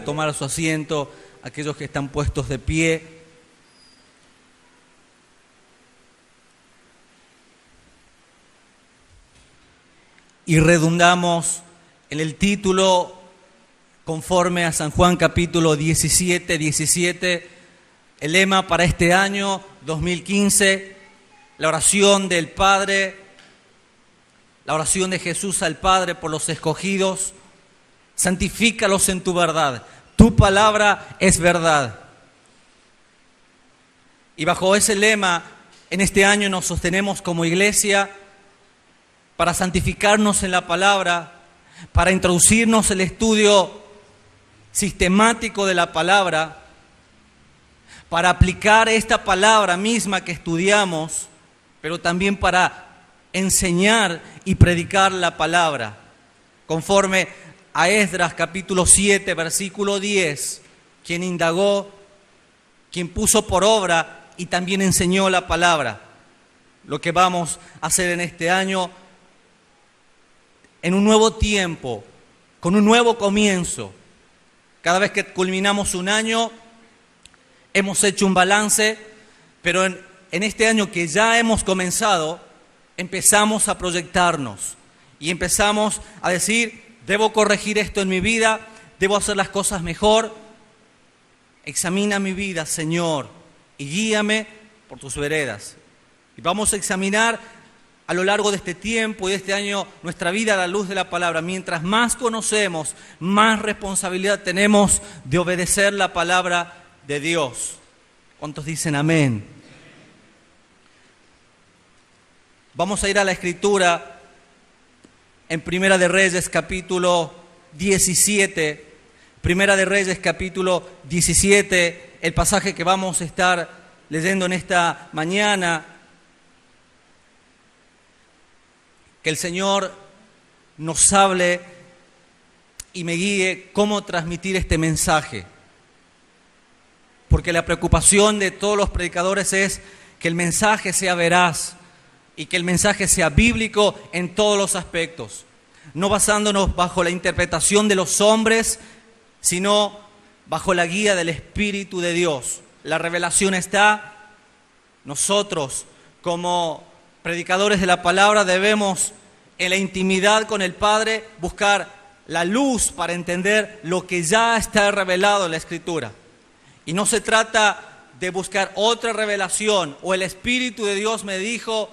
tomar su asiento, aquellos que están puestos de pie. Y redundamos en el título conforme a San Juan capítulo 17, el lema para este año 2015, la oración del Padre, la oración de Jesús al Padre por los escogidos: santifícalos en tu verdad, tu palabra es verdad. Y bajo ese lema, en este año nos sostenemos como iglesia para santificarnos en la palabra, para introducirnos el estudio sistemático de la palabra, para aplicar esta palabra misma que estudiamos, pero también para enseñar y predicar la palabra, conforme a Esdras capítulo 7, versículo 10, quien indagó, quien puso por obra y también enseñó la palabra. Lo que vamos a hacer en este año, en un nuevo tiempo, con un nuevo comienzo. Cada vez que culminamos un año, hemos hecho un balance, pero en este año que ya hemos comenzado, empezamos a proyectarnos y empezamos a decir: debo corregir esto en mi vida, debo hacer las cosas mejor. Examina mi vida, Señor, y guíame por tus veredas. Y vamos a examinar a lo largo de este tiempo y de este año nuestra vida a la luz de la palabra. Mientras más conocemos, más responsabilidad tenemos de obedecer la palabra de Dios. ¿Cuántos dicen amén? Vamos a ir a la Escritura en Primera de Reyes capítulo 17. Primera de Reyes capítulo 17, el pasaje que vamos a estar leyendo en esta mañana. Que el Señor nos hable y me guíe cómo transmitir este mensaje. Porque la preocupación de todos los predicadores es que el mensaje sea veraz y que el mensaje sea bíblico en todos los aspectos. No basándonos bajo la interpretación de los hombres, sino bajo la guía del Espíritu de Dios. La revelación está. Nosotros, como predicadores de la palabra, debemos en la intimidad con el Padre buscar la luz para entender lo que ya está revelado en la Escritura. Y no se trata de buscar otra revelación o el Espíritu de Dios me dijo,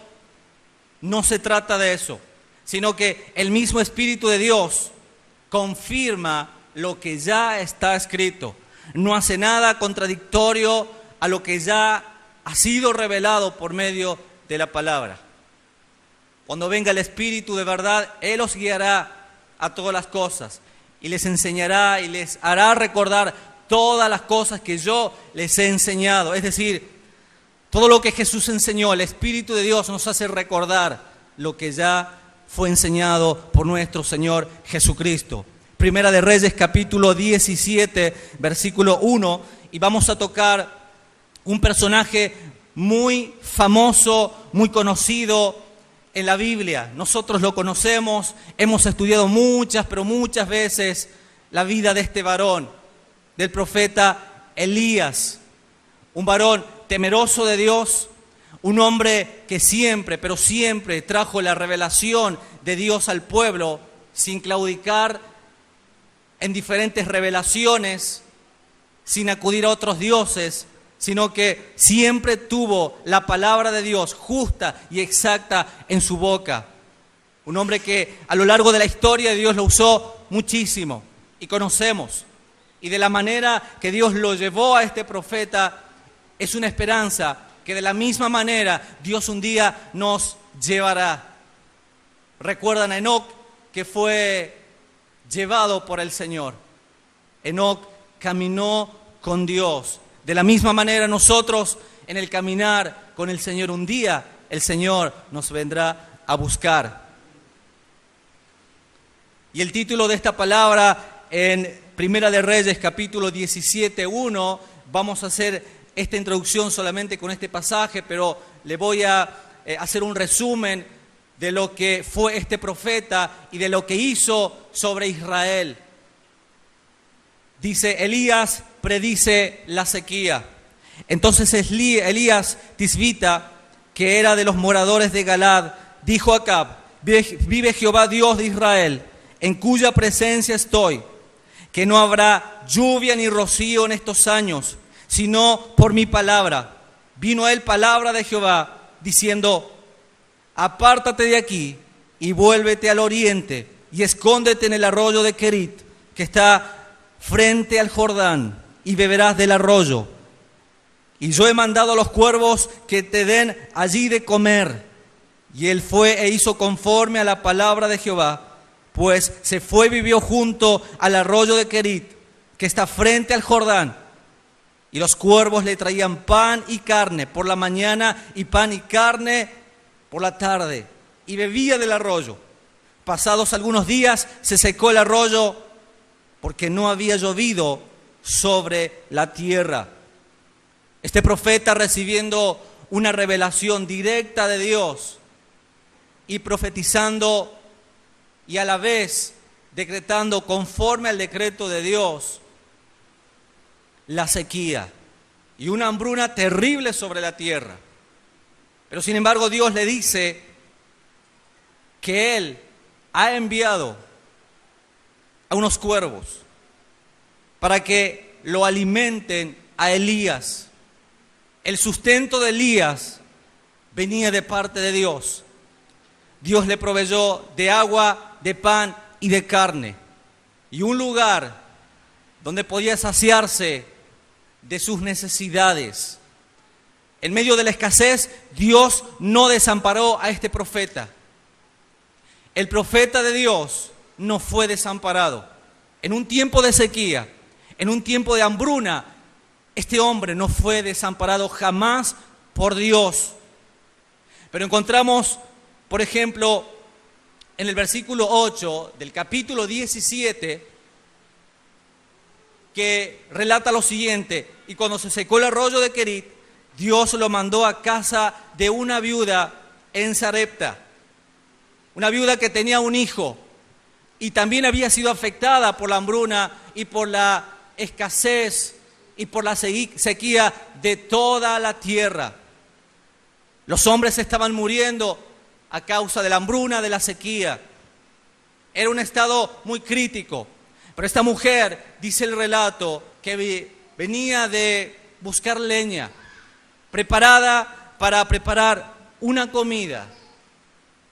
no se trata de eso, sino que el mismo Espíritu de Dios confirma lo que ya está escrito. No hace nada contradictorio a lo que ya ha sido revelado por medio de la palabra. Cuando venga el Espíritu de verdad, Él os guiará a todas las cosas y les enseñará y les hará recordar todas las cosas que yo les he enseñado. Es decir, todo lo que Jesús enseñó, el Espíritu de Dios nos hace recordar lo que ya fue enseñado por nuestro Señor Jesucristo. Primera de Reyes capítulo 17, versículo 1, y vamos a tocar un personaje muy famoso, muy conocido en la Biblia. Nosotros lo conocemos, hemos estudiado muchas veces la vida de este varón, del profeta Elías, un varón temeroso de Dios, un hombre que siempre trajo la revelación de Dios al pueblo sin claudicar en diferentes revelaciones, sin acudir a otros dioses, sino que siempre tuvo la palabra de Dios justa y exacta en su boca. Un hombre que a lo largo de la historia Dios lo usó muchísimo y conocemos. Y de la manera que Dios lo llevó a este profeta, es una esperanza que de la misma manera Dios un día nos llevará. Recuerdan a Enoc, que fue llevado por el Señor. Enoc caminó con Dios. De la misma manera nosotros en el caminar con el Señor un día, el Señor nos vendrá a buscar. Y el título de esta palabra en Primera de Reyes capítulo 17, 1, vamos a hacer esta introducción solamente con este pasaje, pero le voy a hacer un resumen de lo que fue este profeta y de lo que hizo sobre Israel. dice, Elías predice la sequía. Entonces Elías Tisbita, que era de los moradores de Galad, dijo a Acab: vive Jehová Dios de Israel, en cuya presencia estoy, que no habrá lluvia ni rocío en estos años, sino por mi palabra. Vino a él palabra de Jehová, diciendo: apártate de aquí y vuélvete al oriente, y escóndete en el arroyo de Querit, que está frente al Jordán, y beberás del arroyo. Y yo he mandado a los cuervos que te den allí de comer. Y él fue e hizo conforme a la palabra de Jehová, pues se fue y vivió junto al arroyo de Querit, que está frente al Jordán. Y los cuervos le traían pan y carne por la mañana, y pan y carne por la tarde, y bebía del arroyo. Pasados algunos días se secó el arroyo, porque no había llovido sobre la tierra. Este profeta, recibiendo una revelación directa de Dios y profetizando y a la vez decretando conforme al decreto de Dios la sequía y una hambruna terrible sobre la tierra. Pero sin embargo Dios le dice que Él ha enviado a unos cuervos para que lo alimenten a Elías. El sustento de Elías venía de parte de Dios. Dios le proveyó de agua, de pan y de carne, y un lugar donde podía saciarse de sus necesidades. En medio de la escasez, Dios no desamparó a este profeta. El profeta de Dios no fue desamparado. En un tiempo de sequía, en un tiempo de hambruna, este hombre no fue desamparado jamás por Dios. Pero encontramos, por ejemplo, en el versículo 8 del capítulo 17, que relata lo siguiente: y cuando se secó el arroyo de Querit, Dios lo mandó a casa de una viuda en Sarepta, una viuda que tenía un hijo y también había sido afectada por la hambruna y por la escasez y por la sequía de toda la tierra. Los hombres estaban muriendo a causa de la hambruna, de la sequía. Era un estado muy crítico. Pero esta mujer, dice el relato, que venía de buscar leña, preparada para preparar una comida,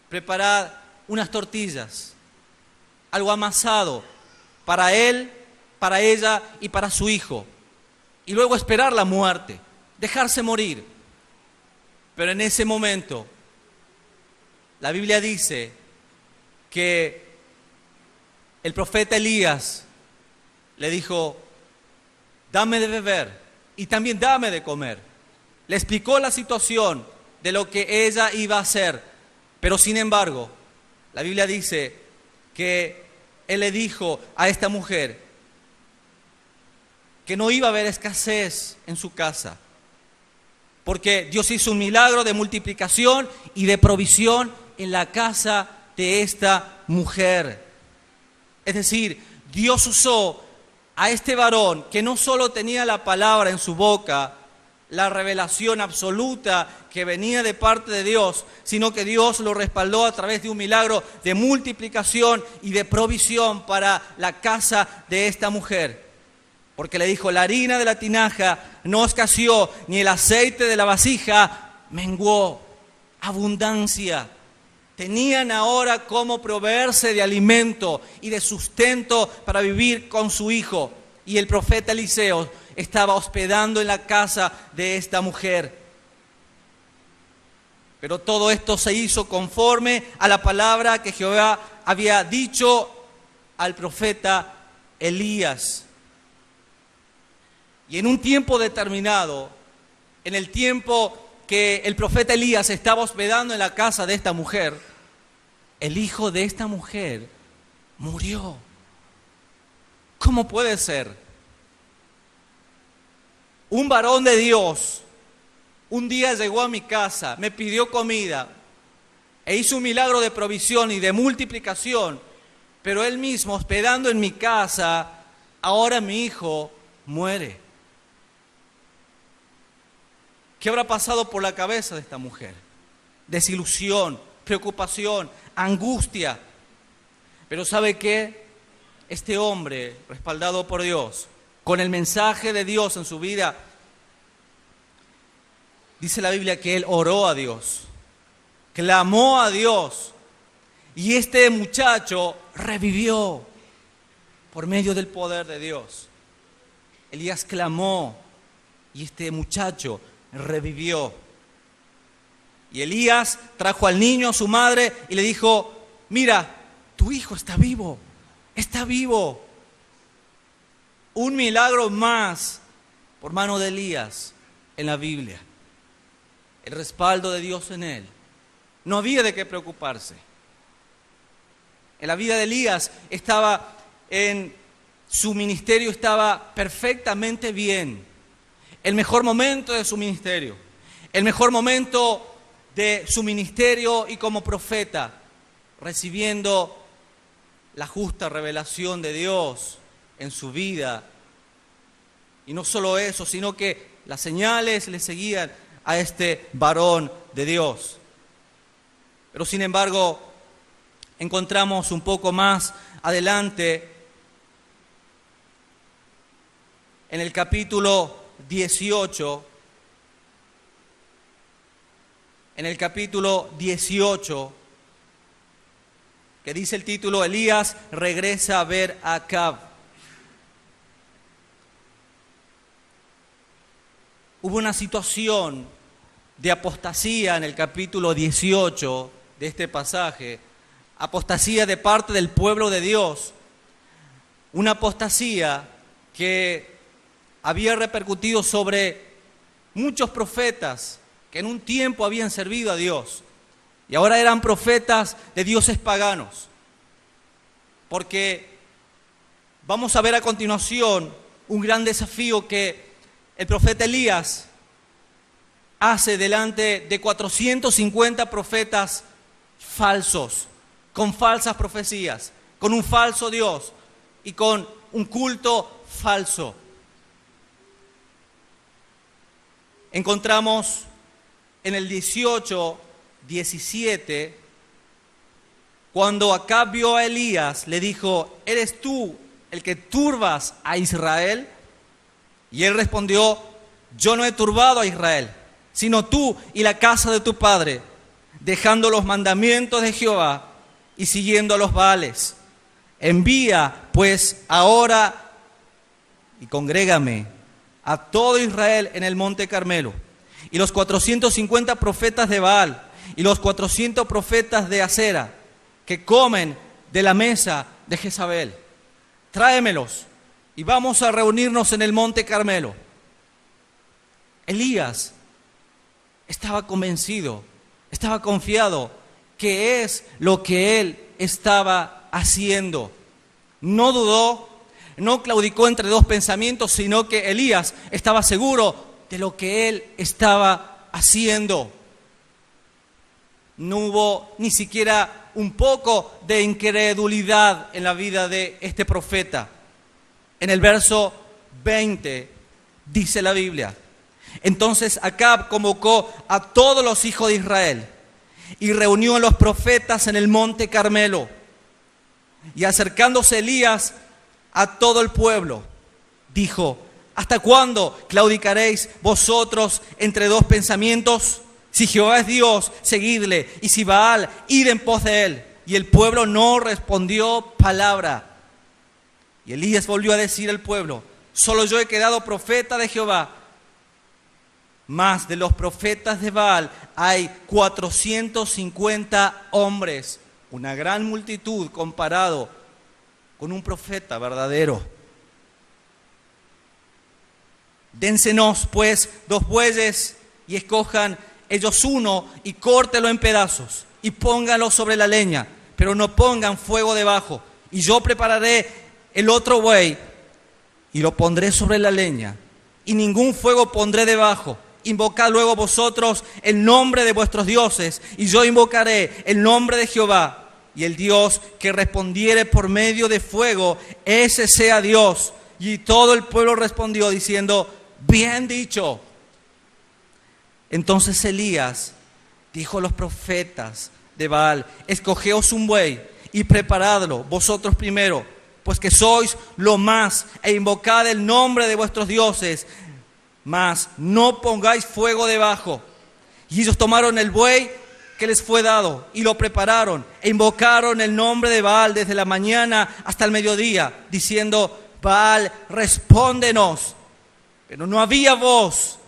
preparar unas tortillas, algo amasado para él, para ella y para su hijo. Y luego esperar la muerte, dejarse morir. Pero en ese momento, la Biblia dice que el profeta Elías le dijo: dame de beber y también dame de comer. Le explicó la situación de lo que ella iba a hacer. Pero sin embargo, la Biblia dice que él le dijo a esta mujer que no iba a haber escasez en su casa, porque Dios hizo un milagro de multiplicación y de provisión en la casa de esta mujer. Es decir, Dios usó a este varón que no solo tenía la palabra en su boca, la revelación absoluta que venía de parte de Dios, sino que Dios lo respaldó a través de un milagro de multiplicación y de provisión para la casa de esta mujer. Porque le dijo: la harina de la tinaja no escaseó, ni el aceite de la vasija menguó. Abundancia. Tenían ahora cómo proveerse de alimento y de sustento para vivir con su hijo. Y el profeta Eliseo estaba hospedando en la casa de esta mujer. Pero todo esto se hizo conforme a la palabra que Jehová había dicho al profeta Elías. Y en un tiempo determinado, en el tiempo que el profeta Elías estaba hospedando en la casa de esta mujer, el hijo de esta mujer murió. ¿Cómo puede ser? Un varón de Dios un día llegó a mi casa, me pidió comida e hizo un milagro de provisión y de multiplicación, pero él mismo, hospedando en mi casa ahora mi hijo muere. ¿Qué habrá pasado por la cabeza de esta mujer? Desilusión, preocupación, angustia. Pero ¿sabe qué? Este hombre, respaldado por Dios, con el mensaje de Dios en su vida, dice la Biblia que él oró a Dios, clamó a Dios, y este muchacho revivió por medio del poder de Dios. Elías clamó y este muchacho revivió. Y Elías trajo al niño a su madre y le dijo: mira, tu hijo está vivo, está vivo. Un milagro más por mano de Elías en la Biblia. El respaldo de Dios en él. No había de qué preocuparse. En la vida de Elías su ministerio estaba perfectamente bien. El mejor momento de su ministerio. El mejor momento de su ministerio y como profeta, recibiendo la justa revelación de Dios en su vida. Y no solo eso, sino que las señales le seguían a este varón de Dios. Pero sin embargo, encontramos un poco más adelante, en el capítulo 18, que dice el título: Elías regresa a ver a Acab. Hubo una situación de apostasía en el capítulo 18 de este pasaje, apostasía de parte del pueblo de Dios, una apostasía que había repercutido sobre muchos profetas que en un tiempo habían servido a Dios y ahora eran profetas de dioses paganos. Porque vamos a ver a continuación un gran desafío que el profeta Elías hace delante de 450 profetas falsos, con falsas profecías, con un falso Dios y con un culto falso. Encontramos en el 18:17, cuando Acab vio a Elías, le dijo: ¿eres tú el que turbas a Israel? Y él respondió: yo no he turbado a Israel, sino tú y la casa de tu padre, dejando los mandamientos de Jehová y siguiendo a los Baales. Envía pues ahora y congrégame a todo Israel en el monte Carmelo, y los 450 profetas de Baal y los 400 profetas de Acera que comen de la mesa de Jezabel. Tráemelos y vamos a reunirnos en el monte Carmelo. Elías estaba convencido, estaba confiado que es lo que él estaba haciendo. No dudó, no claudicó entre dos pensamientos, sino que Elías estaba seguro de lo que él estaba haciendo. No hubo ni siquiera un poco de incredulidad en la vida de este profeta. En el verso 20 dice la Biblia: entonces Acab convocó a todos los hijos de Israel y reunió a los profetas en el monte Carmelo. Y acercándose Elías a todo el pueblo, dijo: ¿hasta cuándo claudicaréis vosotros entre dos pensamientos? Si Jehová es Dios, seguidle, y si Baal, id en pos de él. Y el pueblo no respondió palabra. Y Elías volvió a decir al pueblo: solo yo he quedado profeta de Jehová, mas de los profetas de Baal hay 450 hombres, una gran multitud comparado con un profeta verdadero. Dénsenos pues 2 bueyes y escojan ellos uno y córtelo en pedazos y pónganlo sobre la leña, pero no pongan fuego debajo. Y yo prepararé el otro buey y lo pondré sobre la leña y ningún fuego pondré debajo. Invocad luego vosotros el nombre de vuestros dioses y yo invocaré el nombre de Jehová, y el Dios que respondiere por medio de fuego, ese sea Dios. Y todo el pueblo respondió diciendo: bien dicho. Entonces Elías dijo a los profetas de Baal: escogeos un buey y preparadlo vosotros primero, pues que sois lo más, e invocad el nombre de vuestros dioses, mas no pongáis fuego debajo. Y ellos tomaron el buey que les fue dado y lo prepararon, e invocaron el nombre de Baal desde la mañana hasta el mediodía, diciendo: Baal, respóndenos. Pero no había voz,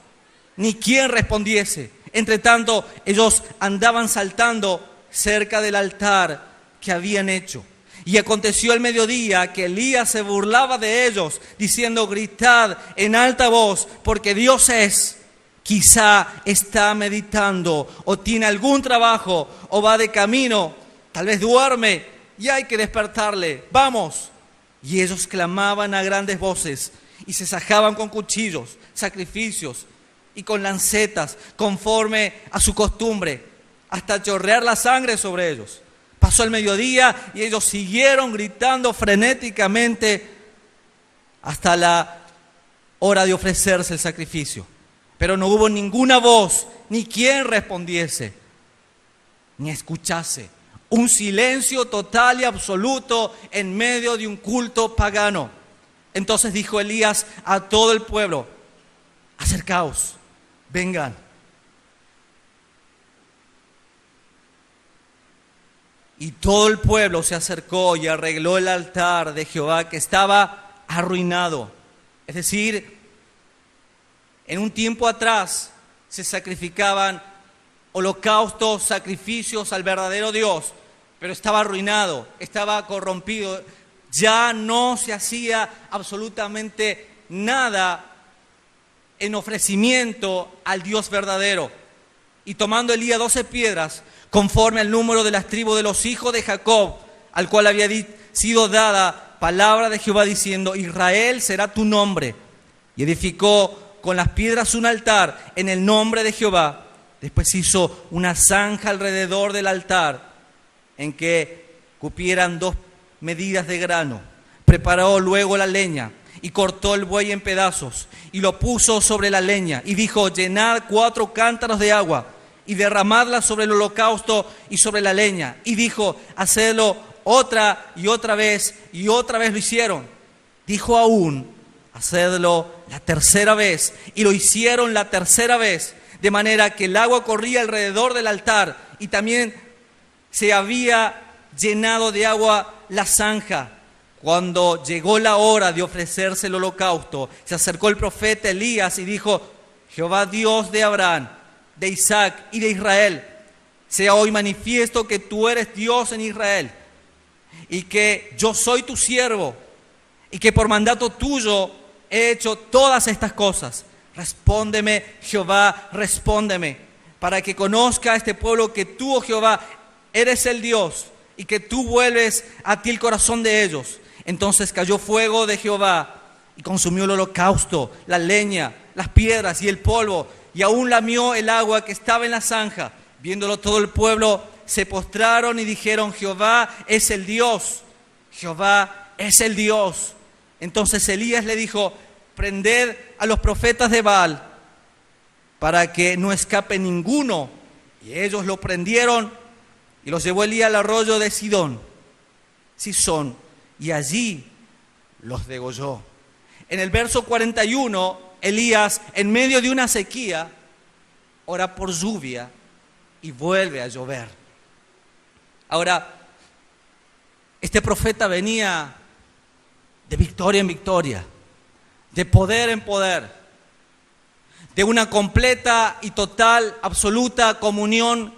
ni quien respondiese. Entre tanto, ellos andaban saltando cerca del altar que habían hecho. Y aconteció el mediodía que Elías se burlaba de ellos, diciendo: gritad en alta voz, porque Dios es. Quizá está meditando, o tiene algún trabajo, o va de camino, tal vez duerme, y hay que despertarle. ¡Vamos! Y ellos clamaban a grandes voces, y se sajaban con cuchillos, sacrificios, y con lancetas, conforme a su costumbre, hasta chorrear la sangre sobre ellos. Pasó el mediodía, y ellos siguieron gritando frenéticamente hasta la hora de ofrecerse el sacrificio. Pero no hubo ninguna voz, ni quien respondiese, ni escuchase. Un silencio total y absoluto en medio de un culto pagano. Entonces dijo Elías a todo el pueblo: acercaos, vengan. Y todo el pueblo se acercó y arregló el altar de Jehová, que estaba arruinado. Es decir, en un tiempo atrás se sacrificaban holocaustos, sacrificios al verdadero Dios, pero estaba arruinado, estaba corrompido. Ya no se hacía absolutamente nada en ofrecimiento al Dios verdadero. Y tomando Elías 12 piedras, conforme al número de las tribus de los hijos de Jacob, al cual había sido dada palabra de Jehová, diciendo: Israel será tu nombre. Y edificó con las piedras un altar en el nombre de Jehová. Después hizo una zanja alrededor del altar, en que cupieran 2 medidas de grano. Preparó luego la leña y cortó el buey en pedazos y lo puso sobre la leña, y dijo: llenad 4 cántaros de agua y derramadla sobre el holocausto y sobre la leña. Y dijo: hacedlo otra y otra vez, y otra vez lo hicieron. Dijo aún: hacedlo la tercera vez, y lo hicieron la tercera vez, de manera que el agua corría alrededor del altar, y también se había llenado de agua la zanja. Cuando llegó la hora de ofrecerse el holocausto, se acercó el profeta Elías y dijo: Jehová, Dios de Abraham, de Isaac y de Israel, sea hoy manifiesto que tú eres Dios en Israel, y que yo soy tu siervo, y que por mandato tuyo he hecho todas estas cosas. Respóndeme, Jehová, respóndeme, para que conozca este pueblo que tú, oh Jehová, eres el Dios, y que tú vuelves a ti el corazón de ellos. Entonces cayó fuego de Jehová y consumió el holocausto, la leña, las piedras y el polvo, y aún lamió el agua que estaba en la zanja. Viéndolo todo el pueblo, se postraron y dijeron: Jehová es el Dios, Jehová es el Dios. Entonces Elías le dijo: prended a los profetas de Baal, para que no escape ninguno. Y ellos lo prendieron, y los llevó Elías al arroyo de Sison, y allí los degolló. En el verso 41, Elías, en medio de una sequía, ora por lluvia y vuelve a llover. Ahora, este profeta venía de victoria en victoria, de poder en poder, de una completa y total, absoluta comunión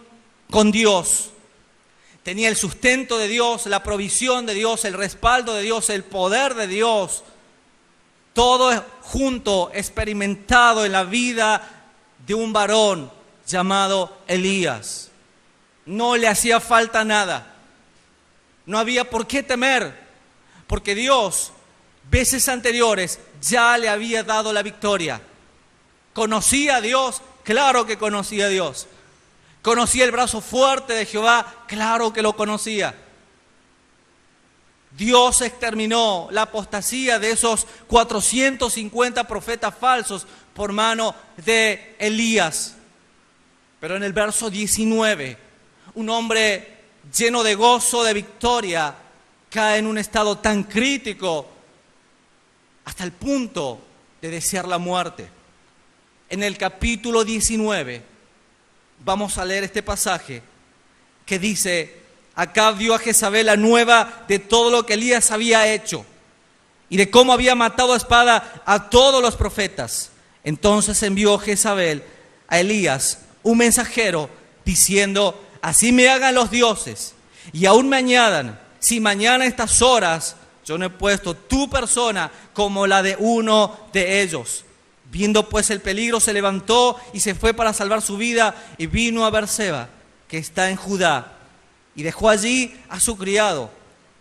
con Dios. Tenía el sustento de Dios, la provisión de Dios, el respaldo de Dios, el poder de Dios. Todo junto, experimentado en la vida de un varón llamado Elías. No le hacía falta nada. No había por qué temer, porque Dios, veces anteriores, ya le había dado la victoria. ¿Conocía a Dios? Claro que conocía a Dios. ¿Conocía el brazo fuerte de Jehová? Claro que lo conocía. Dios exterminó la apostasía de esos 450 profetas falsos por mano de Elías. Pero en el verso 19, un hombre lleno de gozo, de victoria, cae en un estado tan crítico hasta el punto de desear la muerte. En el capítulo 19 vamos a leer este pasaje que dice: Acab dio a Jezabel la nueva de todo lo que Elías había hecho y de cómo había matado a espada a todos los profetas. Entonces envió Jezabel a Elías un mensajero diciendo: así me hagan los dioses y aún me añadan, si mañana a estas horas yo no he puesto tu persona como la de uno de ellos. Viendo pues el peligro, se levantó y se fue para salvar su vida y vino a Beerseba, que está en Judá, y dejó allí a su criado.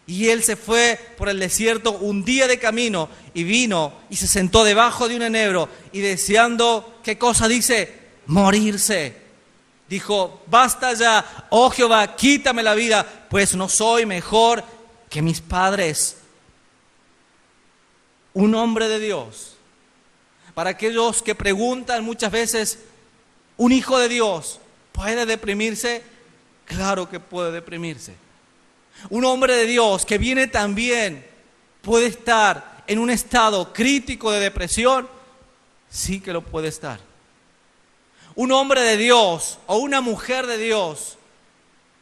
Y él se fue por el desierto un día de camino y vino y se sentó debajo de un enebro y deseando, ¿qué cosa dice? Morirse. Dijo: basta ya, oh Jehová, quítame la vida, pues no soy mejor que mis padres. Un hombre de Dios. Para aquellos que preguntan muchas veces, ¿un hijo de Dios puede deprimirse? Claro que puede deprimirse. Un hombre de Dios que viene también puede estar en un estado crítico de depresión. Sí que lo puede estar. Un hombre de Dios o una mujer de Dios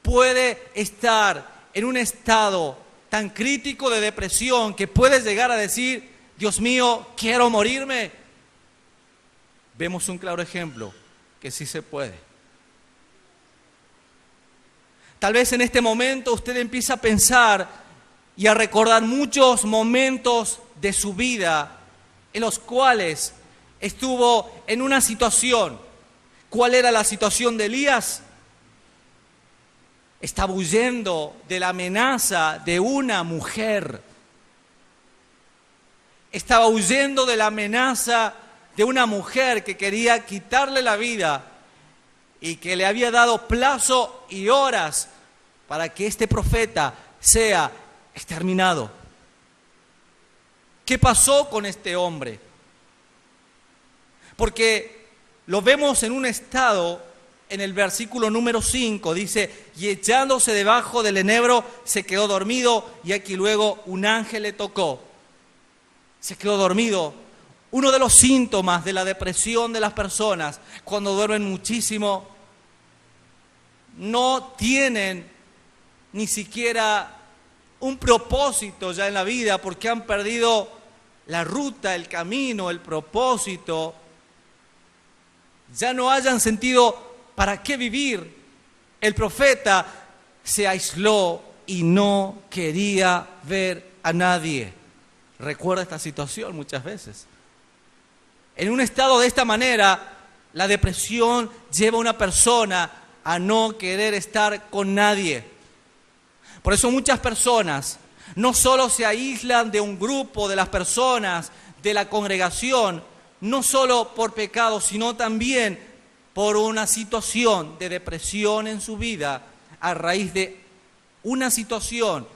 puede estar en un estado tan crítico de depresión que puede llegar a decir: Dios mío, quiero morirme. Vemos un claro ejemplo que sí se puede. Tal vez en este momento usted empieza a pensar y a recordar muchos momentos de su vida en los cuales estuvo en una situación. ¿Cuál era la situación de Elías? Estaba huyendo de la amenaza de una mujer. Estaba huyendo de la amenaza de una mujer que quería quitarle la vida y que le había dado plazo y horas para que este profeta sea exterminado. ¿Qué pasó con este hombre? Porque lo vemos en un estado, en el versículo número 5, dice: y echándose debajo del enebro se quedó dormido, y aquí luego un ángel le tocó. Se quedó dormido. Uno de los síntomas de la depresión de las personas cuando duermen muchísimo, no tienen ni siquiera un propósito ya en la vida, porque han perdido la ruta, el camino, el propósito. Ya no hayan sentido para qué vivir. El profeta se aisló y no quería ver a nadie. Recuerda esta situación muchas veces. En un estado de esta manera, la depresión lleva a una persona a no querer estar con nadie. Por eso muchas personas no solo se aíslan de un grupo de las personas, de la congregación, no solo por pecado, sino también por una situación de depresión en su vida a raíz de una situación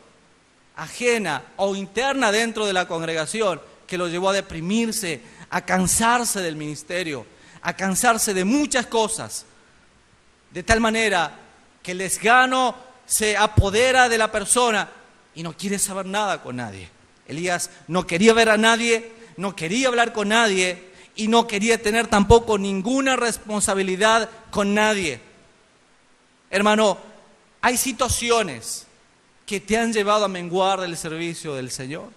ajena o interna dentro de la congregación que lo llevó a deprimirse, a cansarse del ministerio, a cansarse de muchas cosas, de tal manera que el desgano se apodera de la persona y no quiere saber nada con nadie. Elías no quería ver a nadie, no quería hablar con nadie y no quería tener tampoco ninguna responsabilidad con nadie. Hermano, hay situaciones que te han llevado a menguar del servicio del Señor.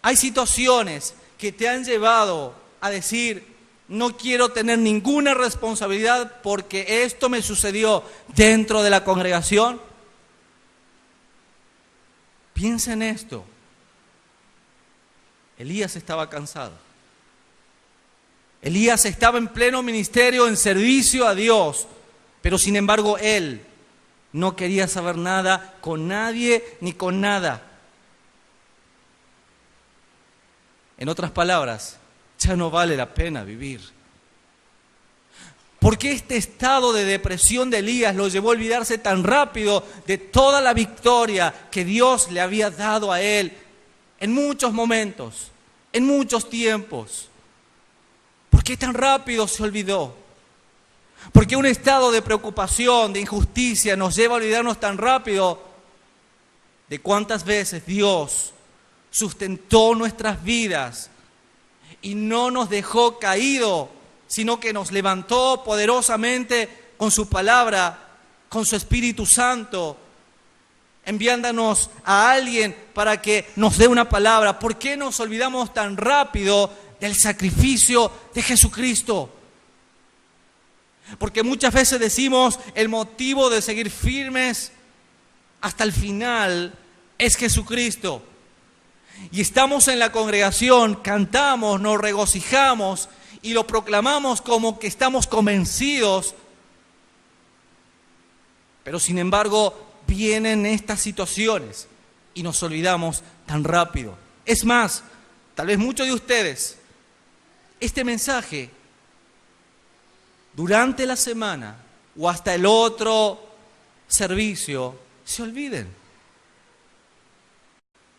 Hay situaciones que te han llevado a decir: no quiero tener ninguna responsabilidad porque esto me sucedió dentro de la congregación. Piensa en esto. Elías estaba cansado. Elías estaba en pleno ministerio, en servicio a Dios, pero sin embargo él no quería saber nada con nadie ni con nada. En otras palabras, ya no vale la pena vivir. ¿Por ¿Por qué este estado de depresión de Elías lo llevó a olvidarse tan rápido de toda la victoria que Dios le había dado a él en muchos momentos, en muchos tiempos? ¿Por qué tan rápido se olvidó? ¿Por qué un estado de preocupación, de injusticia nos lleva a olvidarnos tan rápido de cuántas veces Dios sustentó nuestras vidas y no nos dejó caído, sino que nos levantó poderosamente con su palabra, con su Espíritu Santo, enviándonos a alguien para que nos dé una palabra? ¿Por qué nos olvidamos tan rápido del sacrificio de Jesucristo? Porque muchas veces decimos el motivo de seguir firmes hasta el final es Jesucristo. Y estamos en la congregación, cantamos, nos regocijamos y lo proclamamos como que estamos convencidos. Pero sin embargo vienen estas situaciones y nos olvidamos tan rápido. Es más, tal vez muchos de ustedes, este mensaje durante la semana o hasta el otro servicio se olviden.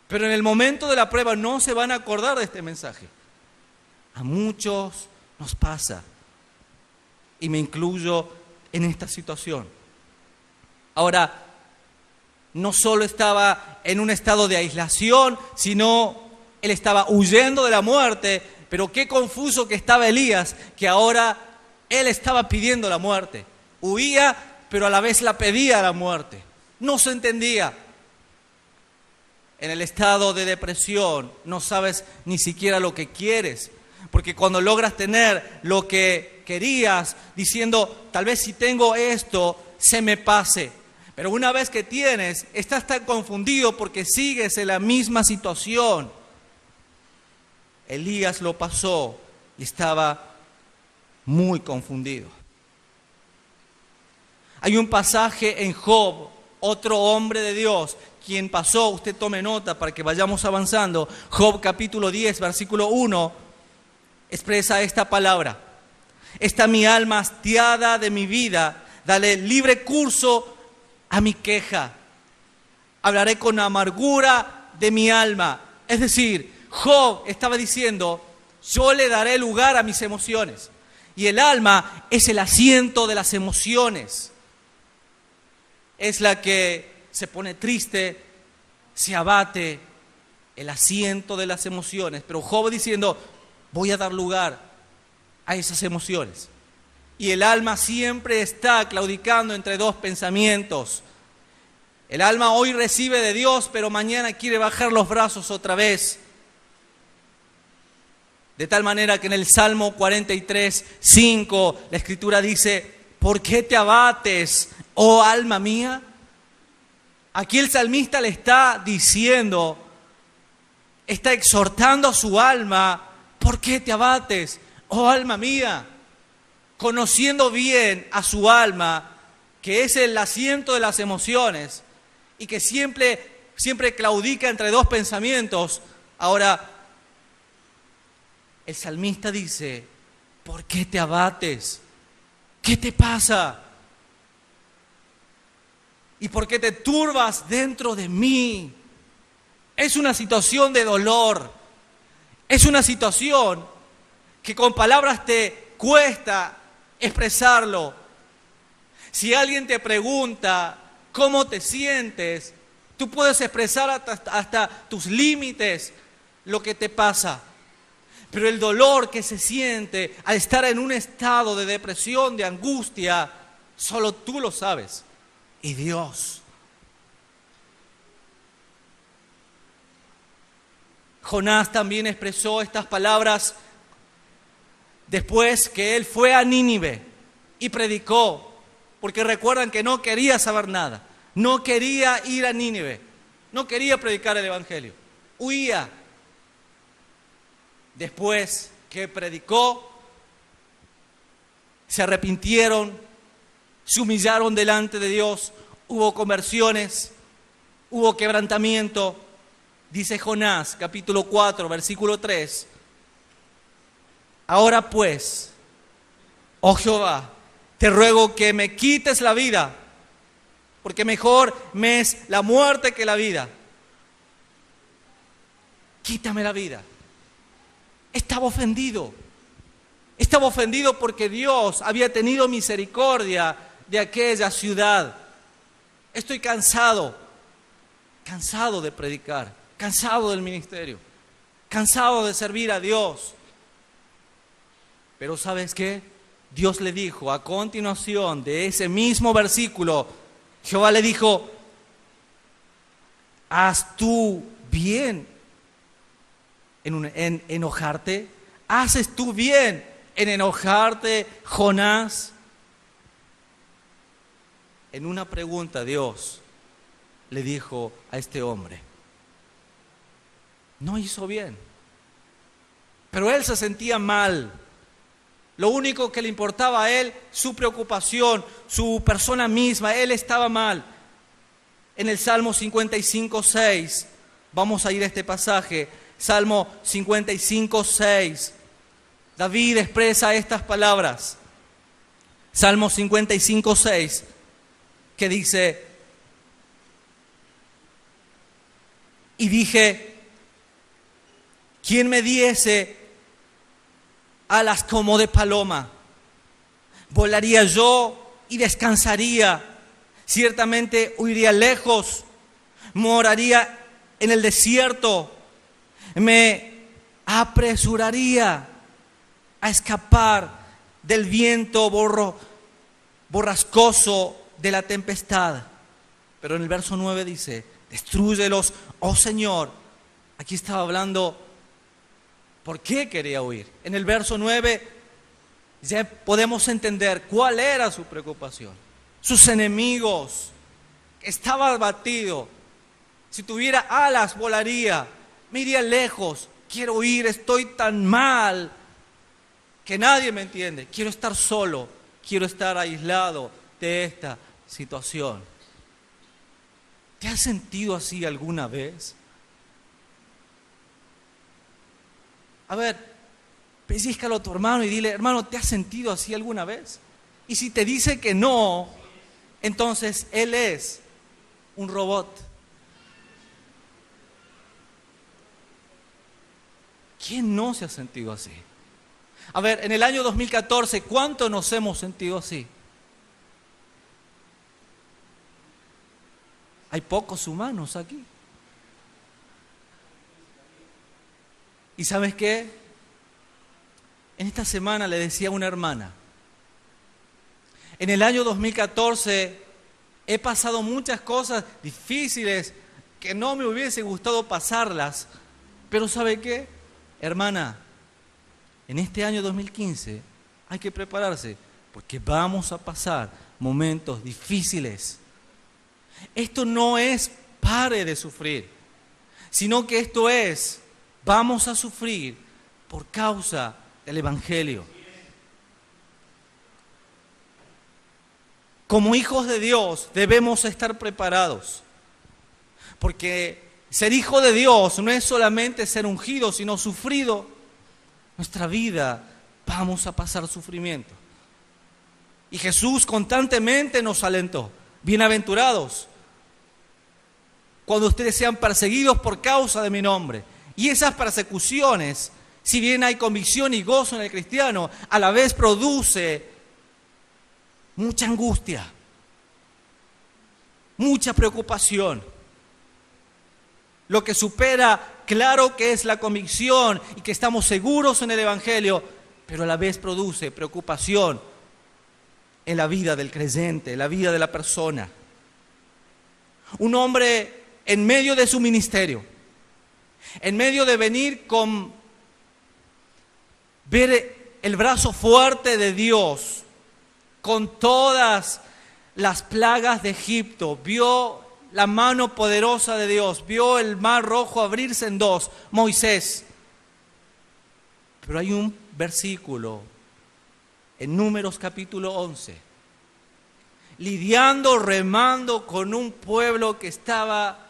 Pero en el momento de la prueba no se van a acordar de este mensaje. A muchos nos pasa, y me incluyo en esta situación. Ahora, no solo estaba en un estado de aislación, sino él estaba huyendo de la muerte. Pero qué confuso que estaba Elías, que ahora él estaba pidiendo la muerte. Huía, pero a la vez la pedía la muerte. No se entendía. En el estado de depresión no sabes ni siquiera lo que quieres. Porque cuando logras tener lo que querías, diciendo, tal vez si tengo esto, se me pase. Pero una vez que tienes, estás tan confundido porque sigues en la misma situación. Elías lo pasó y estaba muy confundido. Hay un pasaje en Job, otro hombre de Dios, quien pasó, usted tome nota para que vayamos avanzando. Job capítulo 10, versículo 1, expresa esta palabra: está mi alma hastiada de mi vida, dale libre curso a mi queja. Hablaré con amargura de mi alma. Es decir, Job estaba diciendo, yo le daré lugar a mis emociones. Y el alma es el asiento de las emociones. Es la que se pone triste, se abate, el asiento de las emociones. Pero Job diciendo, voy a dar lugar a esas emociones. Y el alma siempre está claudicando entre dos pensamientos. El alma hoy recibe de Dios, pero mañana quiere bajar los brazos otra vez. De tal manera que en el Salmo 43, 5, la Escritura dice, ¿por qué te abates, oh alma mía? Aquí el salmista le está diciendo, está exhortando a su alma, ¿por qué te abates, oh alma mía? Conociendo bien a su alma, que es el asiento de las emociones y que siempre claudica entre dos pensamientos. Ahora, el salmista dice, ¿por qué te abates? ¿Qué te pasa? ¿Y por qué te turbas dentro de mí? Es una situación de dolor. Es una situación que con palabras te cuesta expresarlo. Si alguien te pregunta cómo te sientes, tú puedes expresar hasta tus límites lo que te pasa. Pero el dolor que se siente al estar en un estado de depresión, de angustia, solo tú lo sabes. Y Dios. Jonás también expresó estas palabras después que él fue a Nínive y predicó, porque recuerdan que no quería saber nada, no quería ir a Nínive, no quería predicar el evangelio, huía. Después que predicó, se arrepintieron, se humillaron delante de Dios, hubo conversiones, hubo quebrantamiento. Dice Jonás, capítulo 4, versículo 3. Ahora pues, oh Jehová, te ruego que me quites la vida, porque mejor me es la muerte que la vida. Quítame la vida. Estaba ofendido. Estaba ofendido porque Dios había tenido misericordia de aquella ciudad. Estoy cansado de predicar, cansado del ministerio, cansado de servir a Dios. Pero ¿sabes qué? Dios le dijo a continuación de ese mismo versículo, Jehová le dijo, ¿haz tú bien en enojarte? ¿Haces tú bien en enojarte, Jonás? En una pregunta Dios le dijo a este hombre, no hizo bien, pero él se sentía mal. Lo único que le importaba a él, su preocupación, su persona misma, él estaba mal. En el Salmo 55:6, vamos a ir a este pasaje, Salmo 55:6, David expresa estas palabras. Salmo 55:6, que dice, y dije, ¿quién me diese alas como de paloma? Volaría yo y descansaría. Ciertamente huiría lejos, moraría en el desierto. Me apresuraría a escapar del viento borrascoso de la tempestad. Pero en el verso 9 dice, destrúyelos, oh Señor. Aquí estaba hablando, ¿por qué quería huir? En el verso 9 ya podemos entender cuál era su preocupación. Sus enemigos, estaba abatido. Si tuviera alas volaría, me iría lejos. Quiero huir, estoy tan mal que nadie me entiende. Quiero estar solo, quiero estar aislado de esta situación. ¿Te has sentido así alguna vez? A ver, pellízcalo a tu hermano y dile, hermano, ¿te has sentido así alguna vez? Y si te dice que no, entonces él es un robot. ¿Quién no se ha sentido así? A ver, en el año 2014, ¿cuánto nos hemos sentido así? Hay pocos humanos aquí. ¿Y sabes qué? En esta semana le decía a una hermana, en el año 2014 he pasado muchas cosas difíciles que no me hubiese gustado pasarlas, pero ¿sabe qué? Hermana, en este año 2015 hay que prepararse porque vamos a pasar momentos difíciles. Esto no es pare de sufrir, sino que esto es, vamos a sufrir por causa del Evangelio. Como hijos de Dios debemos estar preparados, porque ser hijo de Dios no es solamente ser ungido, sino sufrido. Nuestra vida vamos a pasar sufrimiento. Y Jesús constantemente nos alentó, bienaventurados cuando ustedes sean perseguidos por causa de mi nombre. Y esas persecuciones, si bien hay convicción y gozo en el cristiano, a la vez produce mucha angustia, mucha preocupación. Lo que supera, claro que es la convicción y que estamos seguros en el Evangelio, pero a la vez produce preocupación en la vida del creyente, en la vida de la persona. Un hombre en medio de su ministerio, en medio de venir con ver el brazo fuerte de Dios, con todas las plagas de Egipto, vio la mano poderosa de Dios, vio el mar rojo abrirse en dos, Moisés. Pero hay un versículo en Números capítulo 11, lidiando, remando con un pueblo que estaba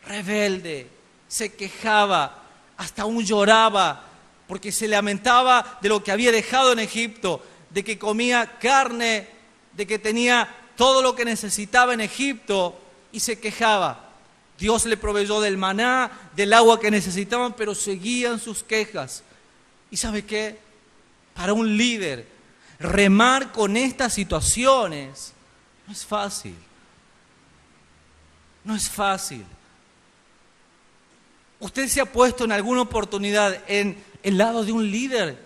rebelde, se quejaba, hasta aún lloraba, porque se lamentaba de lo que había dejado en Egipto, de que comía carne de que tenía todo lo que necesitaba en Egipto y se quejaba. Dios le proveyó del maná, del agua que necesitaban, pero seguían sus quejas. ¿Y sabe qué? Para un líder, remar con estas situaciones no es fácil. No es fácil. ¿Usted se ha puesto en alguna oportunidad en el lado de un líder,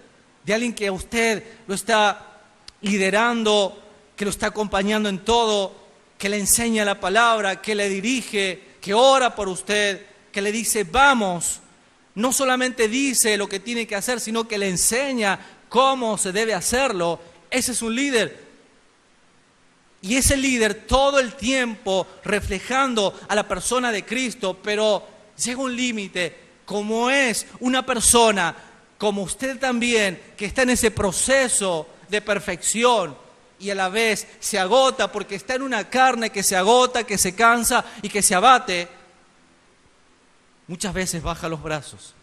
de alguien que a usted lo está liderando, que lo está acompañando en todo, que le enseña la palabra, que le dirige, que ora por usted, que le dice vamos? No solamente dice lo que tiene que hacer, sino que le enseña cómo se debe hacerlo. Ese es un líder. Y ese líder todo el tiempo reflejando a la persona de Cristo, pero llega un límite, como es una persona, como usted también, que está en ese proceso de perfección y a la vez se agota porque está en una carne que se agota, que se cansa y que se abate. Muchas veces baja los brazos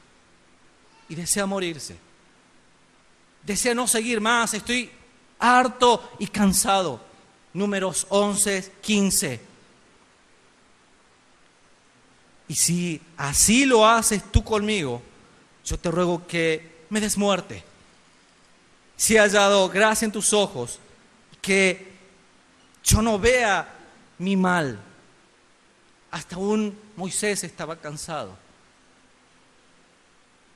y desea morirse. Desea no seguir más, estoy harto y cansado. Números 11, 15. Y si así lo haces tú conmigo, yo te ruego que me des muerte. Si he hallado gracia en tus ojos, que yo no vea mi mal. Hasta aún Moisés estaba cansado.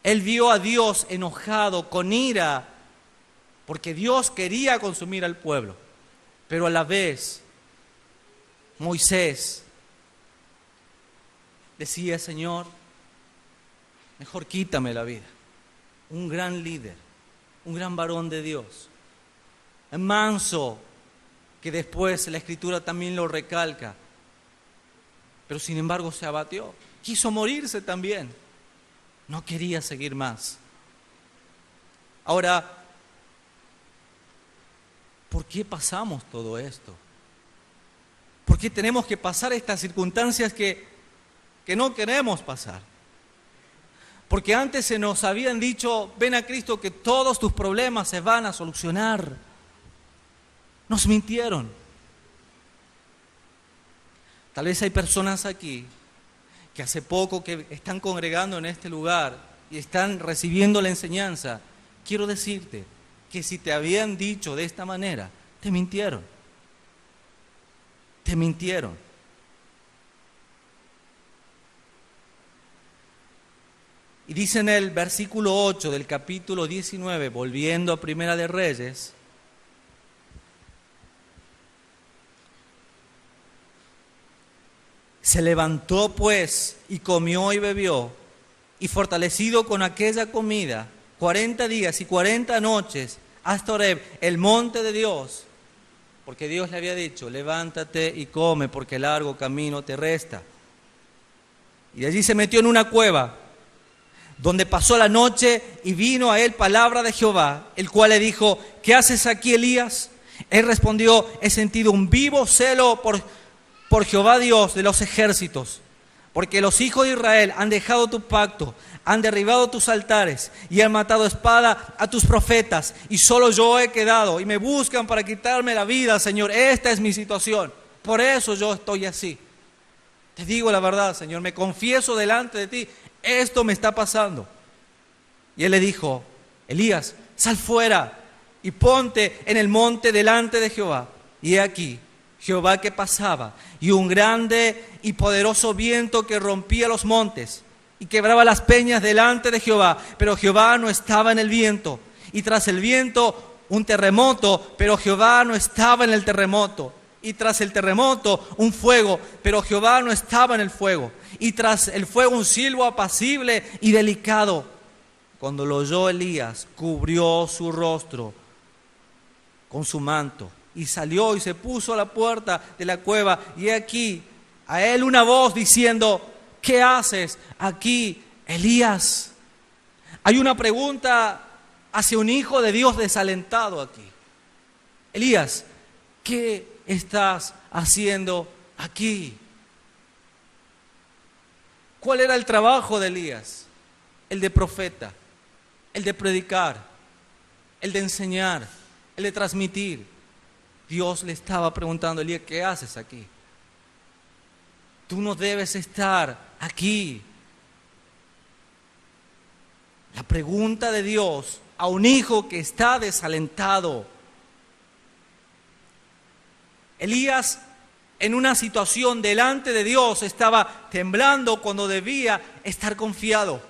Él vio a Dios enojado, con ira, porque Dios quería consumir al pueblo. Pero a la vez, Moisés decía, Señor, mejor quítame la vida. Un gran líder, un gran varón de Dios. Manso, que después la Escritura también lo recalca. Pero sin embargo se abatió. Quiso morirse también. No quería seguir más. Ahora, ¿por qué pasamos todo esto? ¿Por qué tenemos que pasar estas circunstancias que no queremos pasar? Porque antes se nos habían dicho, ven a Cristo que todos tus problemas se van a solucionar. Nos mintieron. Tal vez hay personas aquí que hace poco que están congregando en este lugar y están recibiendo la enseñanza. Quiero decirte que si te habían dicho de esta manera, te mintieron. Te mintieron. Y dice en el versículo 8 del capítulo 19, volviendo a Primera de Reyes, se levantó pues y comió y bebió, y fortalecido con aquella comida, 40 días y 40 noches, hasta Horeb, el monte de Dios, porque Dios le había dicho, levántate y come, porque largo camino te resta. Y de allí se metió en una cueva, donde pasó la noche, y vino a él palabra de Jehová, el cual le dijo, ¿qué haces aquí, Elías? Él respondió, he sentido un vivo celo por Jehová Dios de los ejércitos, porque los hijos de Israel han dejado tu pacto, han derribado tus altares y han matado a espada a tus profetas, y solo yo he quedado, y me buscan para quitarme la vida, Señor. Esta es mi situación, por eso yo estoy así. Te digo la verdad, Señor, me confieso delante de ti, esto me está pasando. Y él le dijo, Elías, sal fuera y ponte en el monte delante de Jehová. Y he aquí, Jehová que pasaba, y un grande y poderoso viento que rompía los montes y quebraba las peñas delante de Jehová, pero Jehová no estaba en el viento. Y tras el viento un terremoto, pero Jehová no estaba en el terremoto. Y tras el terremoto un fuego, pero Jehová no estaba en el fuego. Y tras el fuego un silbo apacible y delicado. Cuando lo oyó Elías, cubrió su rostro con su manto y salió y se puso a la puerta de la cueva. Y he aquí a él una voz diciendo, ¿qué haces aquí, Elías? Hay una pregunta hacia un hijo de Dios desalentado aquí. Elías, ¿qué estás haciendo aquí? ¿Cuál era el trabajo de Elías? El de profeta, el de predicar, el de enseñar, el de transmitir. Dios le estaba preguntando a Elías, ¿qué haces aquí? Tú no debes estar aquí. La pregunta de Dios a un hijo que está desalentado. Elías, en una situación delante de Dios, estaba temblando cuando debía estar confiado.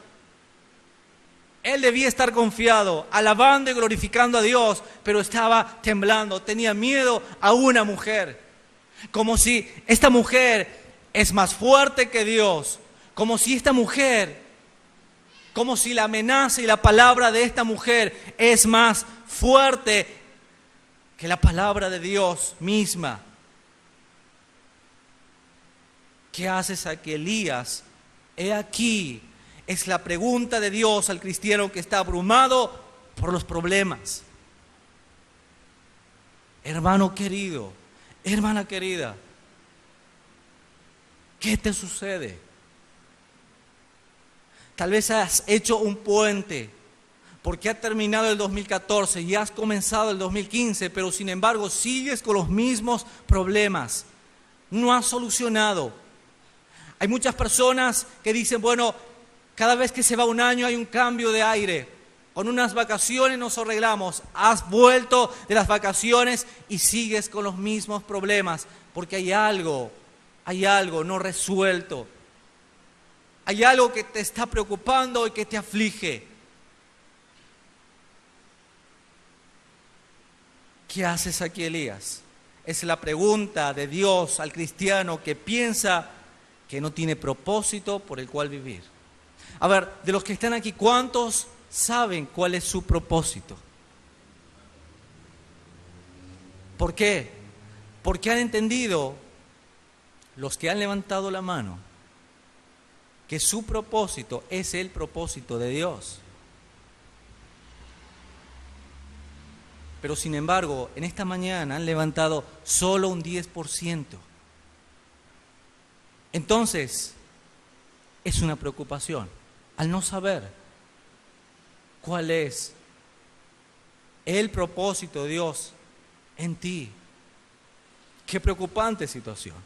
Él debía estar confiado, alabando y glorificando a Dios, pero estaba temblando, tenía miedo a una mujer. Como si esta mujer es más fuerte que Dios, como si esta mujer, como si la amenaza y la palabra de esta mujer es más fuerte que la palabra de Dios misma. ¿Qué haces aquí, Elías? He aquí, es la pregunta de Dios al cristiano que está abrumado por los problemas. Hermano querido, hermana querida, ¿qué te sucede? Tal vez has hecho un puente porque ha terminado el 2014 y has comenzado el 2015, pero sin embargo sigues con los mismos problemas. No has solucionado. Hay muchas personas que dicen, bueno, cada vez que se va un año hay un cambio de aire. Con unas vacaciones nos arreglamos. Has vuelto de las vacaciones y sigues con los mismos problemas porque hay algo no resuelto. Hay algo que te está preocupando y que te aflige. ¿Qué haces aquí, Elías? Es la pregunta de Dios al cristiano que piensa que no tiene propósito por el cual vivir. A ver, de los que están aquí, ¿cuántos saben cuál es su propósito? ¿Por qué? Porque han entendido, los que han levantado la mano, que su propósito es el propósito de Dios. Pero sin embargo, en esta mañana han levantado solo un 10%. Entonces, es una preocupación al no saber cuál es el propósito de Dios en ti. Qué preocupante situación.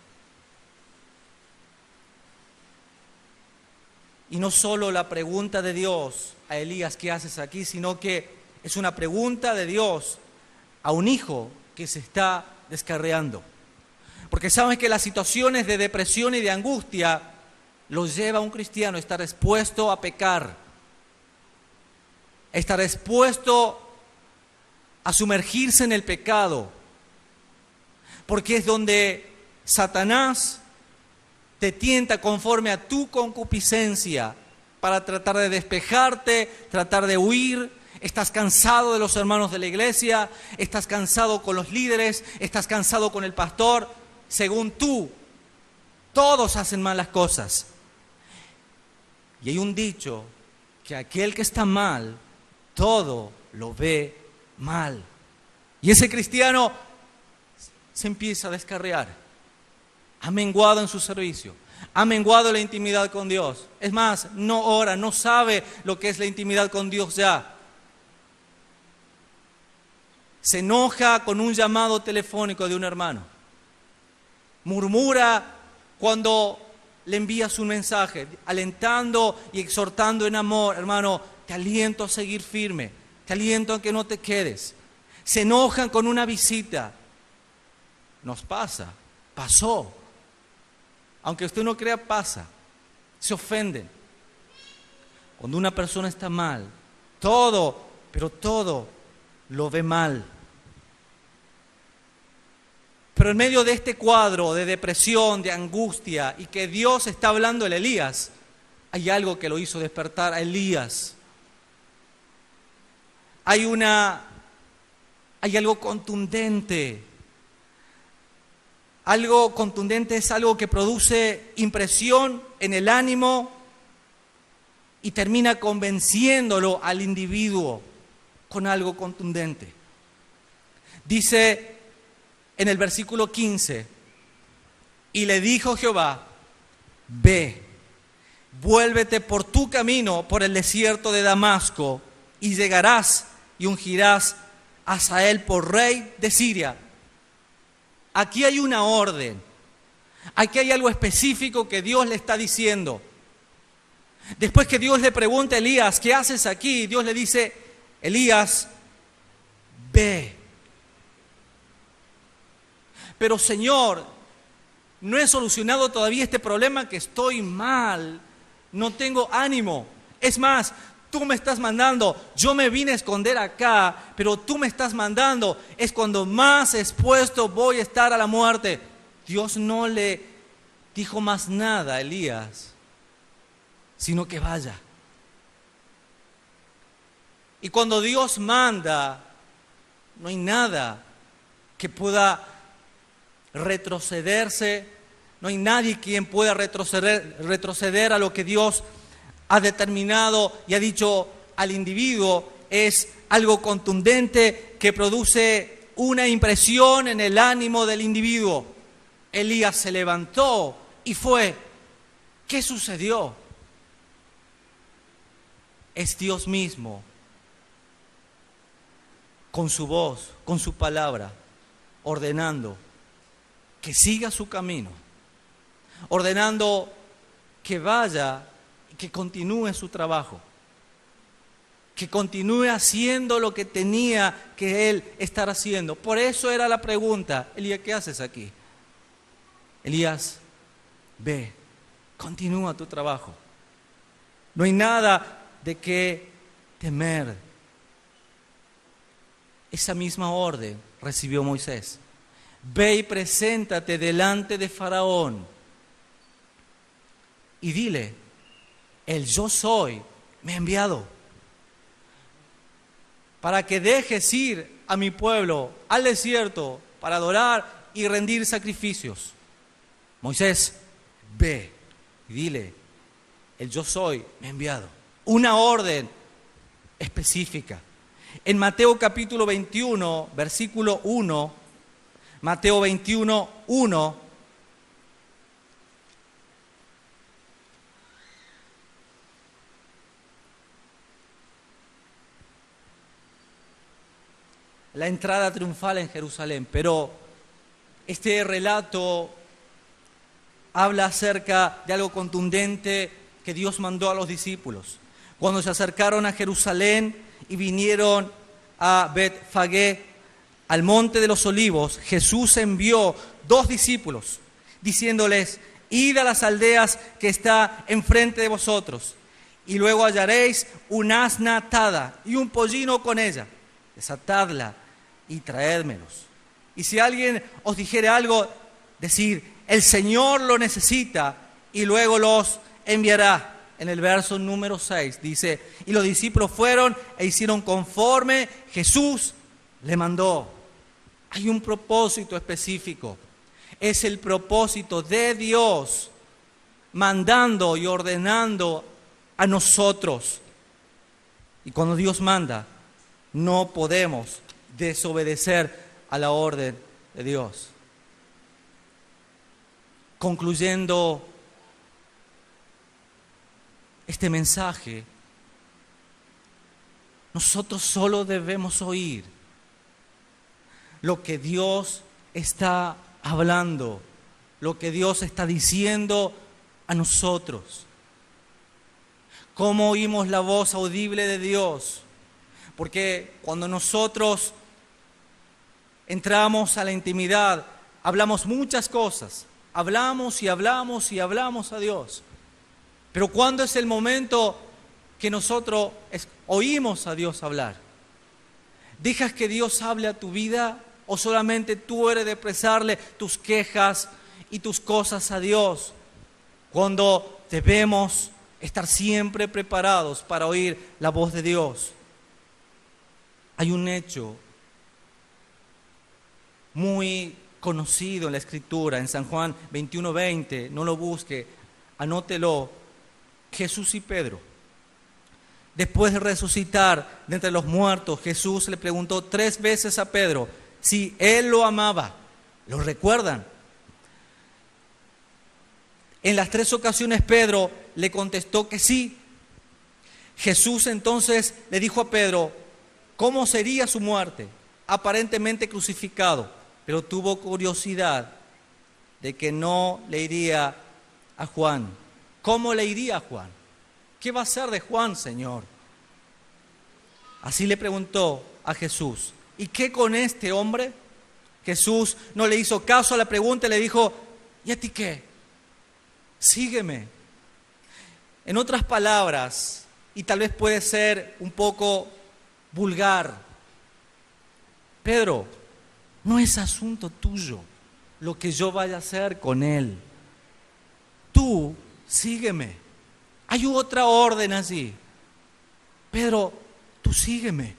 Y no solo la pregunta de Dios a Elías, ¿qué haces aquí?, sino que es una pregunta de Dios a un hijo que se está descarriando. Porque saben que las situaciones de depresión y de angustia los lleva a un cristiano a estar expuesto a pecar, a estar expuesto a sumergirse en el pecado, porque es donde Satanás te tienta conforme a tu concupiscencia para tratar de despejarte, tratar de huir. Estás cansado de los hermanos de la iglesia, estás cansado con los líderes, estás cansado con el pastor. Según tú, todos hacen malas cosas. Y hay un dicho que aquel que está mal, todo lo ve mal. Y ese cristiano se empieza a descarriar. Ha menguado en su servicio, ha menguado la intimidad con Dios. Es más, no ora, no sabe lo que es la intimidad con Dios ya. Se enoja con un llamado telefónico de un hermano. Murmura cuando le envías un mensaje, alentando y exhortando en amor. Hermano, te aliento a seguir firme, te aliento a que no te quedes. Se enojan con una visita. Nos pasa, pasó. Aunque usted no crea, pasa. Se ofenden. Cuando una persona está mal, pero todo lo ve mal. Pero en medio de este cuadro de depresión, de angustia, y que Dios está hablando a Elías, hay algo que lo hizo despertar a Elías. Hay algo contundente. Algo contundente es algo que produce impresión en el ánimo y termina convenciéndolo al individuo con algo contundente. Dice en el versículo 15, y le dijo Jehová, ve, vuélvete por tu camino por el desierto de Damasco, y llegarás y ungirás a Hazael por rey de Siria. Aquí hay una orden. Aquí hay algo específico que Dios le está diciendo. Después que Dios le pregunta a Elías, ¿qué haces aquí? Dios le dice, Elías, ve. Pero Señor, no he solucionado todavía este problema, que estoy mal, no tengo ánimo. Es más, tú me estás mandando, yo me vine a esconder acá, pero tú me estás mandando, es cuando más expuesto voy a estar a la muerte. Dios no le dijo más nada a Elías, sino que vaya. Y cuando Dios manda, no hay nada que pueda retrocederse, no hay nadie quien pueda retroceder a lo que Dios ha determinado y ha dicho al individuo. Es algo contundente que produce una impresión en el ánimo del individuo. Elías se levantó y fue. ¿Qué sucedió? Es Dios mismo, con su voz, con su palabra, ordenando que siga su camino, ordenando que vaya y que continúe su trabajo, que continúe haciendo lo que tenía que él estar haciendo. Por eso era la pregunta, Elías, ¿qué haces aquí? Elías, ve, continúa tu trabajo. No hay nada de qué temer. Esa misma orden recibió Moisés. Ve y preséntate delante de Faraón y dile, el yo soy me ha enviado para que dejes ir a mi pueblo al desierto para adorar y rendir sacrificios. Moisés, ve y dile, el yo soy me ha enviado. Una orden específica. En Mateo capítulo 21, versículo 1, Mateo 21, 1, la entrada triunfal en Jerusalén. Pero este relato habla acerca de algo contundente que Dios mandó a los discípulos. Cuando se acercaron a Jerusalén y vinieron a Betfagé, al monte de los olivos, Jesús envió 2 discípulos, diciéndoles, id a las aldeas que está enfrente de vosotros, y luego hallaréis un asna atada y un pollino con ella. Desatadla y traédmelos. Y si alguien os dijere algo, decid, el Señor lo necesita, y luego los enviará. En el verso número 6 dice, y los discípulos fueron e hicieron conforme Jesús le mandó. Hay un propósito específico. Es el propósito de Dios mandando y ordenando a nosotros. Y cuando Dios manda, no podemos desobedecer a la orden de Dios. Concluyendo este mensaje, nosotros solo debemos oír lo que Dios está hablando, lo que Dios está diciendo a nosotros. ¿Cómo oímos la voz audible de Dios? Porque cuando nosotros entramos a la intimidad, hablamos muchas cosas, hablamos y hablamos y hablamos a Dios. Pero ¿cuándo es el momento que nosotros oímos a Dios hablar? ¿Dejas que Dios hable a tu vida o solamente tú eres de expresarle tus quejas y tus cosas a Dios? Cuando debemos estar siempre preparados para oír la voz de Dios. Hay un hecho muy conocido en la Escritura, en San Juan 21:20, no lo busque, anótelo. Jesús y Pedro, después de resucitar de entre los muertos, Jesús le preguntó 3 veces a Pedro si él lo amaba. ¿Lo recuerdan? En las 3 ocasiones Pedro le contestó que sí. Jesús entonces le dijo a Pedro cómo sería su muerte, aparentemente crucificado, pero tuvo curiosidad de que no le iría a Juan. ¿Cómo le iría a Juan? ¿Qué va a hacer de Juan, Señor? Así le preguntó a Jesús. ¿Y qué con este hombre? Jesús no le hizo caso a la pregunta y le dijo, ¿y a ti qué? Sígueme. En otras palabras, y tal vez puede ser un poco vulgar, Pedro, no es asunto tuyo lo que yo vaya a hacer con él. Tú sígueme. Hay otra orden allí. Pedro, tú sígueme.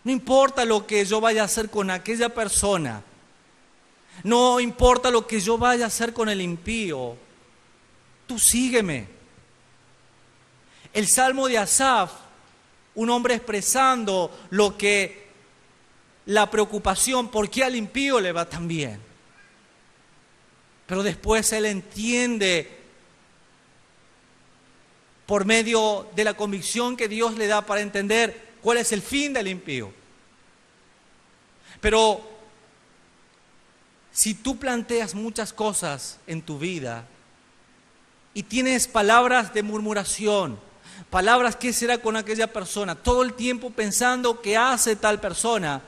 No importa lo que yo vaya a hacer con aquella persona. No importa lo que yo vaya a hacer con el impío. Tú sígueme. El Salmo de Asaf, un hombre expresando lo que la preocupación, ¿por qué al impío le va tan bien? Pero después él entiende por medio de la convicción que Dios le da para entender cuál es el fin del impío. Pero si tú planteas muchas cosas en tu vida y tienes palabras de murmuración, palabras ¿qué será con aquella persona? Todo el tiempo pensando qué hace tal persona,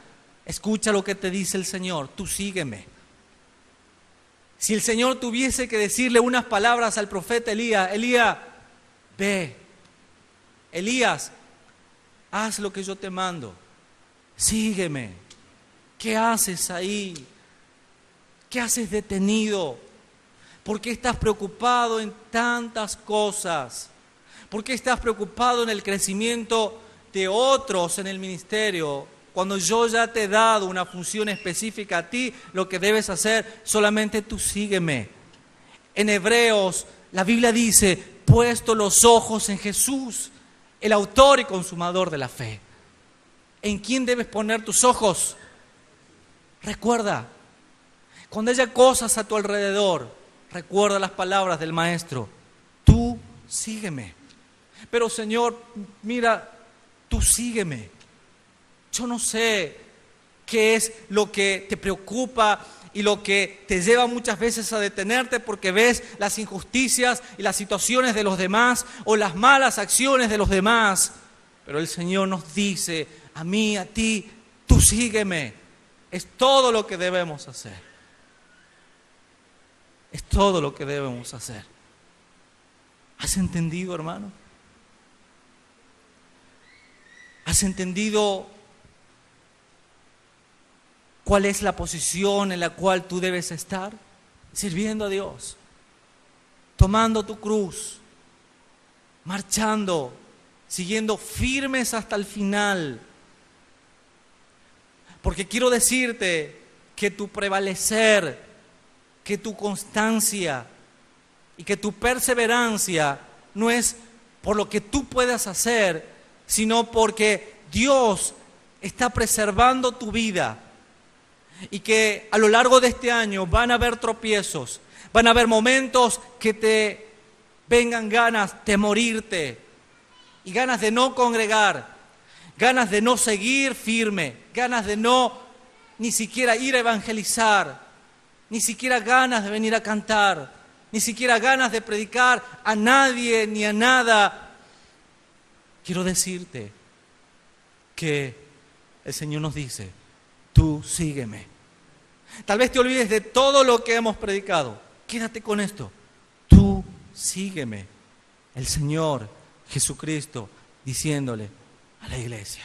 escucha lo que te dice el Señor, tú sígueme. Si el Señor tuviese que decirle unas palabras al profeta Elías, Elías, ve, Elías, haz lo que yo te mando, sígueme. ¿Qué haces ahí? ¿Qué haces detenido? ¿Por qué estás preocupado en tantas cosas? ¿Por qué estás preocupado en el crecimiento de otros en el ministerio? Cuando yo ya te he dado una función específica a ti, lo que debes hacer, solamente tú sígueme. En Hebreos, la Biblia dice, puesto los ojos en Jesús, el autor y consumador de la fe. ¿En quién debes poner tus ojos? Recuerda, cuando haya cosas a tu alrededor, recuerda las palabras del Maestro. Tú sígueme. Pero Señor, mira, tú sígueme. Yo no sé qué es lo que te preocupa y lo que te lleva muchas veces a detenerte porque ves las injusticias y las situaciones de los demás o las malas acciones de los demás. Pero el Señor nos dice, a mí, a ti, tú sígueme. Es todo lo que debemos hacer. Es todo lo que debemos hacer. ¿Has entendido, hermano? ¿Has entendido cuál es la posición en la cual tú debes estar? Sirviendo a Dios, tomando tu cruz, marchando, siguiendo firmes hasta el final. Porque quiero decirte que tu prevalecer, que tu constancia y que tu perseverancia no es por lo que tú puedas hacer, sino porque Dios está preservando tu vida y que a lo largo de este año van a haber tropiezos, van a haber momentos que te vengan ganas de morirte y ganas de no congregar, ganas de no seguir firme, ganas de no ni siquiera ir a evangelizar, ni siquiera ganas de venir a cantar, ni siquiera ganas de predicar a nadie ni a nada. Quiero decirte que el Señor nos dice, tú sígueme. Tal vez te olvides de todo lo que hemos predicado. Quédate con esto. Tú sígueme. El Señor Jesucristo diciéndole a la iglesia.